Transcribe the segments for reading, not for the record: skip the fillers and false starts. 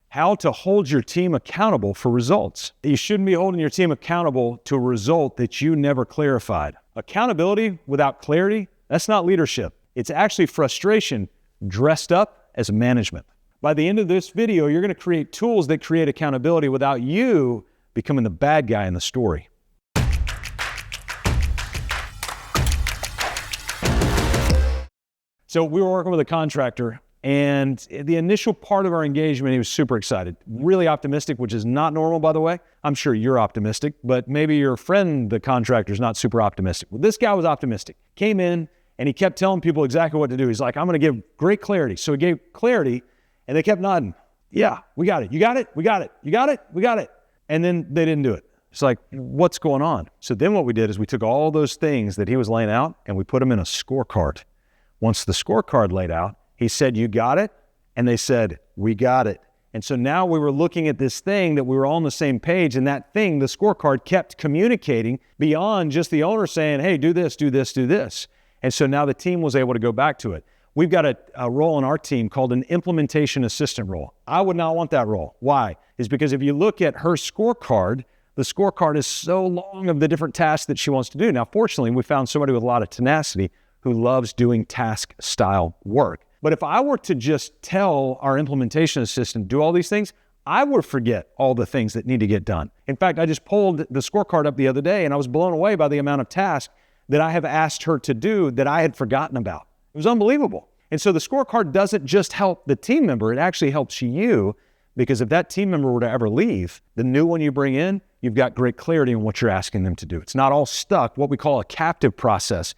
how to hold your team accountable for results. You shouldn't be holding your team accountable to a result that you never clarified. Accountability without clarity, that's not leadership. It's actually frustration dressed up as management. By the end of this video, you're going to create tools that create accountability without you becoming the bad guy in the story. So we were working with a contractor, and the initial part of our engagement, he was super excited, really optimistic, which is not normal, by the way. I'm sure you're optimistic, but maybe your friend, the contractor, is not super optimistic. Well, this guy was optimistic. Came in, and he kept telling people exactly what to do. He's like, I'm going to give great clarity. So he gave clarity, and they kept nodding. Yeah, we got it. You got it? We got it. You got it? We got it. And then they didn't do it. It's like, what's going on? So then what we did is we took all those things that he was laying out, and we put them in a scorecard. Once the scorecard laid out, he said, you got it? And they said, we got it. And so now we were looking at this thing that we were all on the same page, and that thing, the scorecard, kept communicating beyond just the owner saying, hey, do this, do this, do this. And so now the team was able to go back to it. We've got a role in our team called an implementation assistant role. I would not want that role. Why? Is because if you look at her scorecard, the scorecard is so long of the different tasks that she wants to do. Now, fortunately, we found somebody with a lot of tenacity who loves doing task style work. But if I were to just tell our implementation assistant, do all these things, I would forget all the things that need to get done. In fact, I just pulled the scorecard up the other day, and I was blown away by the amount of tasks that I have asked her to do that I had forgotten about. It was unbelievable. And so the scorecard doesn't just help the team member, it actually helps you, because if that team member were to ever leave, the new one you bring in, you've got great clarity on what you're asking them to do. It's not all stuck, what we call a captive process.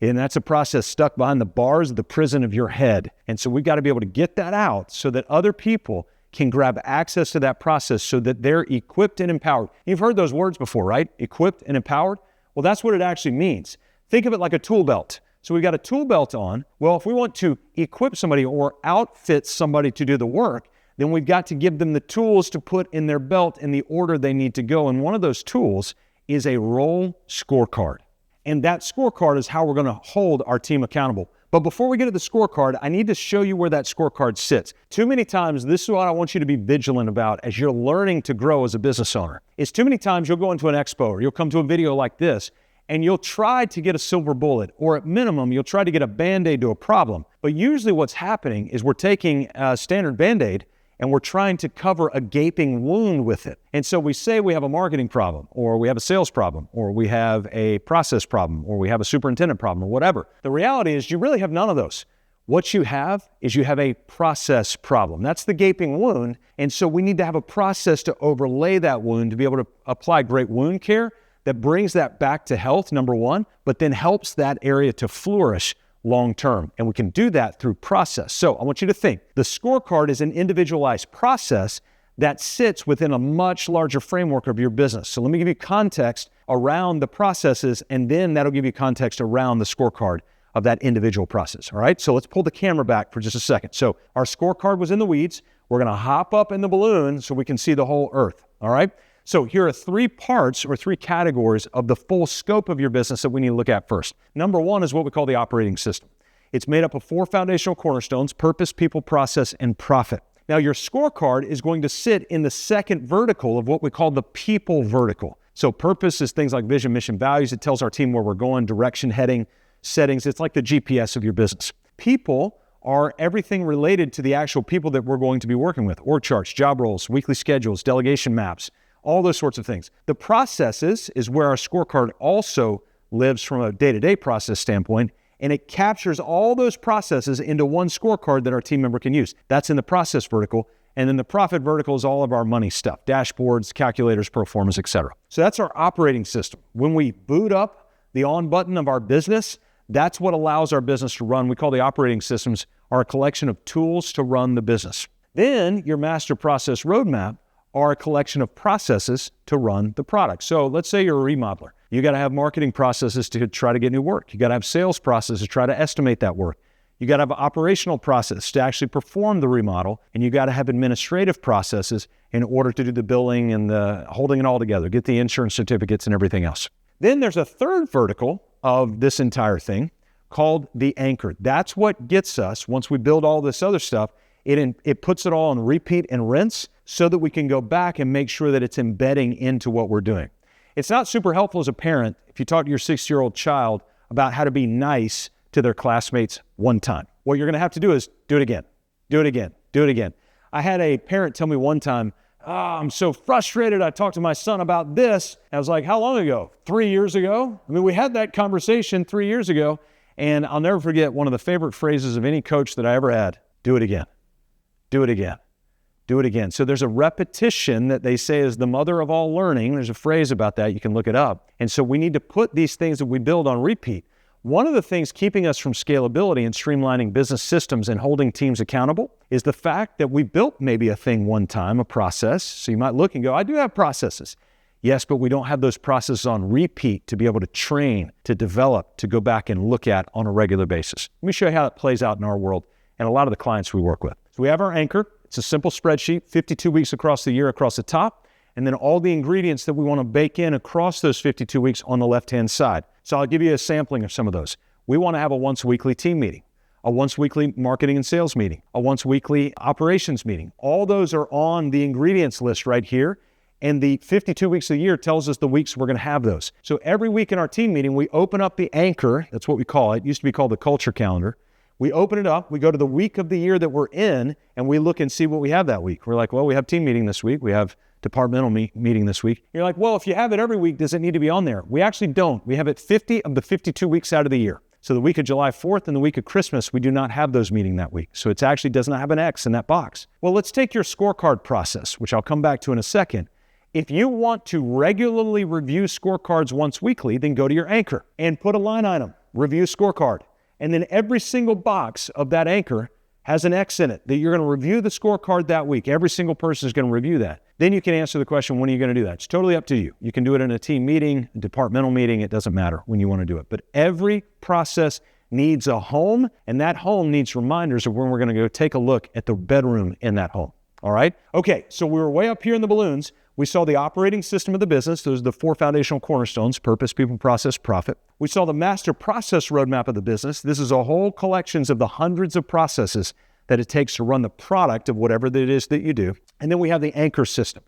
And that's a process stuck behind the bars of the prison of your head. And so we've got to be able to get that out so that other people can grab access to that process so that they're equipped and empowered. You've heard those words before, right? Equipped and empowered. Well, that's what it actually means. Think of it like a tool belt. So we've got a tool belt on. Well, if we want to equip somebody or outfit somebody to do the work, then we've got to give them the tools to put in their belt in the order they need to go. And one of those tools is a role scorecard. And that scorecard is how we're going to hold our team accountable. But before we get to the scorecard, I need to show you where that scorecard sits. Too many times, this is what I want you to be vigilant about as you're learning to grow as a business owner, is too many times you'll go into an expo or you'll come to a video like this, and you'll try to get a silver bullet, or at minimum, you'll try to get a Band-Aid to a problem. But usually what's happening is we're taking a standard Band-Aid and we're trying to cover a gaping wound with it. And so we say we have a marketing problem, or we have a sales problem, or we have a process problem, or we have a superintendent problem, or whatever. The reality is you really have none of those. What you have is you have a process problem. That's the gaping wound. And so we need to have a process to overlay that wound to be able to apply great wound care that brings that back to health, number one, but then helps that area to flourish long-term. And we can do that through process. So I want you to think, the scorecard is an individualized process that sits within a much larger framework of your business. So let me give you context around the processes, and then that'll give you context around the scorecard of that individual process. All right, so let's pull the camera back for just a second. So our scorecard was in the weeds. We're gonna hop up in the balloon so we can see the whole earth. All right, so here are 3 parts or 3 categories of the full scope of your business that we need to look at first. Number 1 is what we call the operating system. It's made up of 4 foundational cornerstones: purpose, people, process, and profit. Now your scorecard is going to sit in the second vertical of what we call the people vertical. So purpose is things like vision, mission, values. It tells our team where we're going, direction, heading, settings. It's like the GPS of your business. People are everything related to the actual people that we're going to be working with: org charts, job roles, weekly schedules, delegation maps, all those sorts of things. The processes is where our scorecard also lives from a day-to-day process standpoint, and it captures all those processes into one scorecard that our team member can use. That's in the process vertical. And then the profit vertical is all of our money stuff: dashboards, calculators, pro formas, etc. So that's our operating system. When we boot up the on button of our business, that's what allows our business to run. We call the operating systems are a collection of tools to run the business. Then your master process roadmap are a collection of processes to run the product. So let's say you're a remodeler. You got to have marketing processes to try to get new work. You got to have sales processes to try to estimate that work. You got to have an operational process to actually perform the remodel, and you got to have administrative processes in order to do the billing and the holding it all together, get the insurance certificates and everything else. Then there's a third vertical of this entire thing called the anchor. That's what gets us, once we build all this other stuff, It puts it all on repeat and rinse so that we can go back and make sure that it's embedding into what we're doing. It's not super helpful as a parent if you talk to your 6-year-old child about how to be nice to their classmates one time. What you're going to have to do is do it again, do it again, do it again. I had a parent tell me one time, I'm so frustrated. I talked to my son about this. I was like, how long ago? 3 years ago? I mean, we had that conversation 3 years ago. And I'll never forget one of the favorite phrases of any coach that I ever had: do it again, do it again, do it again. So there's a repetition that they say is the mother of all learning. There's a phrase about that. You can look it up. And so we need to put these things that we build on repeat. One of the things keeping us from scalability and streamlining business systems and holding teams accountable is the fact that we built maybe a thing one time, a process. So you might look and go, I do have processes. Yes, but we don't have those processes on repeat to be able to train, to develop, to go back and look at on a regular basis. Let me show you how it plays out in our world and a lot of the clients we work with. So we have our anchor. It's a simple spreadsheet, 52 weeks across the year across the top, and then all the ingredients that we want to bake in across those 52 weeks on the left-hand side. So I'll give you a sampling of some of those. We want to have a once-weekly team meeting, a once-weekly marketing and sales meeting, a once-weekly operations meeting. All those are on the ingredients list right here. And the 52 weeks of the year tells us the weeks we're going to have those. So every week in our team meeting, we open up the anchor. That's what we call it. It used to be called the culture calendar. We open it up. We go to the week of the year that we're in, and we look and see what we have that week. We're like, well, we have team meeting this week. We have departmental meeting this week. You're like, well, if you have it every week, does it need to be on there? We actually don't. We have it 50 of the 52 weeks out of the year. So the week of July 4th and the week of Christmas, we do not have those meeting that week. So it actually does not have an X in that box. Well, let's take your scorecard process, which I'll come back to in a second. If you want to regularly review scorecards once weekly, then go to your anchor and put a line item, review scorecard. And then every single box of that anchor has an X in it that you're going to review the scorecard that week. Every single person is going to review that. Then you can answer the question, when are you going to do that? It's totally up to you. You can do it in a team meeting, a departmental meeting. It doesn't matter when you want to do it. But every process needs a home, and that home needs reminders of when we're going to go take a look at the bedroom in that home. All right? Okay, so we were way up here in the balloons. We saw the operating system of the business. Those are the 4 foundational cornerstones: purpose, people, process, profit. We saw the master process roadmap of the business. This is a whole collection of the hundreds of processes that it takes to run the product of whatever it is that you do. And then we have the anchor system.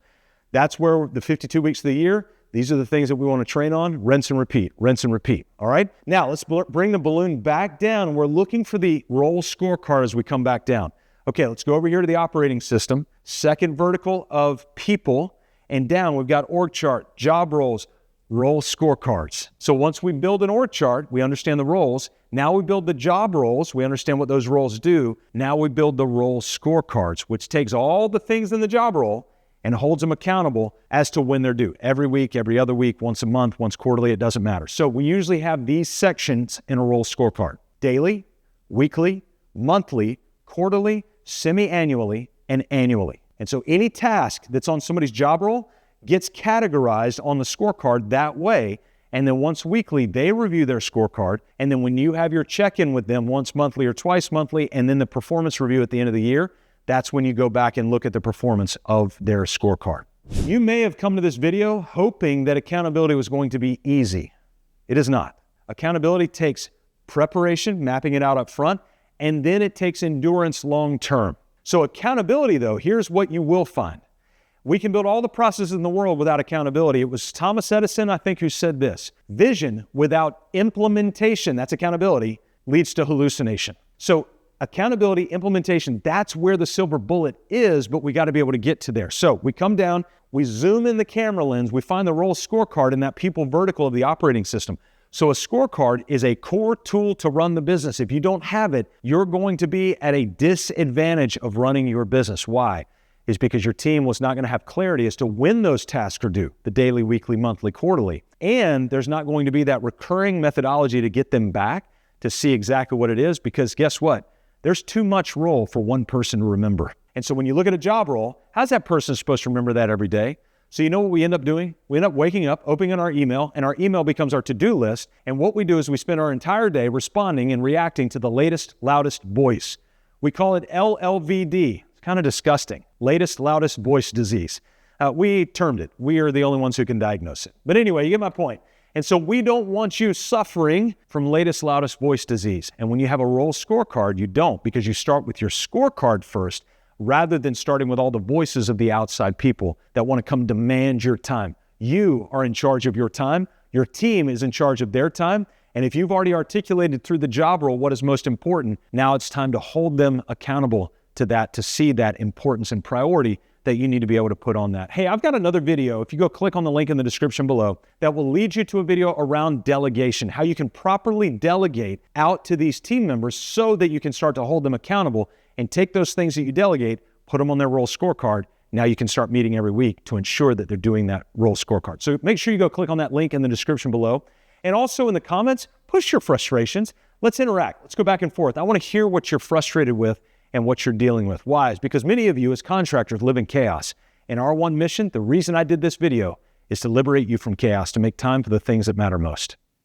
That's where the 52 weeks of the year, these are the things that we want to train on: rinse and repeat, rinse and repeat. All right? Now let's bring the balloon back down. We're looking for the role scorecard as we come back down. Okay, let's go over here to the operating system. Second vertical of people. And down, we've got org chart, job roles, role scorecards. So once we build an org chart, we understand the roles. Now we build the job roles. We understand what those roles do. Now we build the role scorecards, which takes all the things in the job role and holds them accountable as to when they're due. Every week, every other week, once a month, once quarterly, it doesn't matter. So we usually have these sections in a role scorecard: daily, weekly, monthly, quarterly, semi-annually, and annually. And so any task that's on somebody's job role gets categorized on the scorecard that way. And then once weekly, they review their scorecard. And then when you have your check-in with them once monthly or twice monthly, and then the performance review at the end of the year, that's when you go back and look at the performance of their scorecard. You may have come to this video hoping that accountability was going to be easy. It is not. Accountability takes preparation, mapping it out up front, and then it takes endurance long term. So accountability, though, here's what you will find. We can build all the processes in the world without accountability. It was Thomas Edison, I think, who said this: vision without implementation, that's accountability, leads to hallucination. So accountability, implementation, that's where the silver bullet is, but we got to be able to get to there. So we come down, we zoom in the camera lens, we find the role scorecard in that people vertical of the operating system. So a scorecard is a core tool to run the business. If you don't have it, you're going to be at a disadvantage of running your business. Why? Is because your team was not going to have clarity as to when those tasks are due: the daily, weekly, monthly, quarterly. And there's not going to be that recurring methodology to get them back to see exactly what it is, because guess what? There's too much role for one person to remember. And so when you look at a job role, how's that person supposed to remember that every day? So you know what we end up doing? We end up waking up, opening our email, and our email becomes our to-do list. And what we do is we spend our entire day responding and reacting to the latest, loudest voice. We call it LLVD. It's kind of disgusting. Latest, loudest voice disease. We termed it. We are the only ones who can diagnose it. But anyway, you get my point. And so we don't want you suffering from latest, loudest voice disease. And when you have a role scorecard, you don't, because you start with your scorecard first, rather than starting with all the voices of the outside people that want to come demand your time. You are in charge of your time. Your team is in charge of their time. And if you've already articulated through the job role what is most important, now it's time to hold them accountable to that, to see that importance and priority that you need to be able to put on that. Hey, I've got another video, if you go click on the link in the description below, that will lead you to a video around delegation, how you can properly delegate out to these team members so that you can start to hold them accountable and take those things that you delegate, put them on their role scorecard. Now you can start meeting every week to ensure that they're doing that role scorecard. So make sure you go click on that link in the description below. And also in the comments, push your frustrations. Let's interact. Let's go back and forth. I want to hear what you're frustrated with and what you're dealing with. Why? It's because many of you as contractors live in chaos. And our one mission, the reason I did this video, is to liberate you from chaos, to make time for the things that matter most.